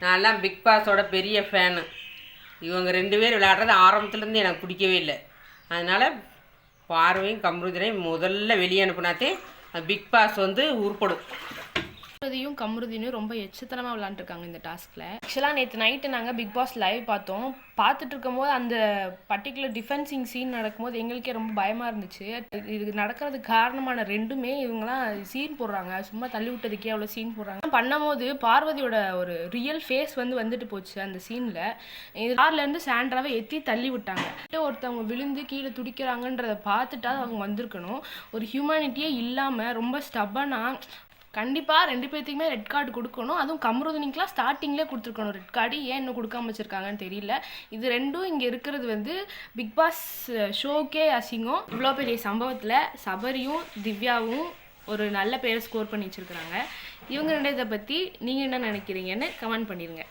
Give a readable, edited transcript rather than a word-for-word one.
நான்லாம் பிக் பாஸோட பெரிய ஃபேனு. இவங்க 2 பேர் விளையாடுறது ஆரம்பத்துலேருந்து எனக்கு பிடிக்கவே இல்லை. அதனால் பார்வையும் கம்ருதினையும் முதல்ல வெளியே அனுப்புனாத்தே பிக் பாஸ் உருப்படும். கமருதியும் கம்ருதினும் ரொம்ப எச்சத்தனமாக விளாண்டுருக்காங்க இந்த டாஸ்கில். ஆக்சுவலாக நேற்று நைட்டு நாங்கள் பிக் பாஸ் லைவ் பார்த்தோம். பார்த்துட்டு இருக்கும்போது அந்த பர்டிகுலர் டிஃபென்சிங் சீன் நடக்கும்போது எங்களுக்கே ரொம்ப பயமாக இருந்துச்சு. இது நடக்கிறதுக்கு காரணமான ரெண்டுமே இவங்களாம் சீன் போடுறாங்க, சும்மா தள்ளி விட்டதுக்கே அவ்வளோ சீன் போடுறாங்க. பண்ணும்போது பார்வதியோட ஒரு ரியல் ஃபேஸ் வந்துட்டு போச்சு அந்த சீனில். இது கார்லேருந்து சாண்ட்ராவை எத்தி தள்ளி விட்டாங்க. ஒருத்தவங்க விழுந்து கீழே துடிக்கிறாங்கன்றதை பார்த்துட்டா அவங்க வந்திருக்கணும். ஒரு ஹியூமனிட்டியே இல்லாமல் ரொம்ப ஸ்டப்பனாக கண்டிப்பாக 2 பேர்த்துக்குமே ரெட் கார்டு கொடுக்கணும். அதுவும் கம்ருதினிக்கெலாம் ஸ்டார்டிங்லேயே கொடுத்துருக்கணும் ரெட் கார்டு. ஏன் இன்னும் கொடுக்காம வச்சுருக்காங்கன்னு தெரியல. இது ரெண்டும் இங்கே இருக்கிறது பிக் பாஸ் ஷோக்கே அசிங்கம். இவ்வளோ பெரிய சம்பவத்தில் சபரியும் திவ்யாவும் ஒரு நல்ல பேரை ஸ்கோர் பண்ணி வச்சுருக்குறாங்க. இவங்க 2 இதை பற்றி நீங்கள் என்ன நினைக்கிறீங்கன்னு கமெண்ட் பண்ணிடுங்க.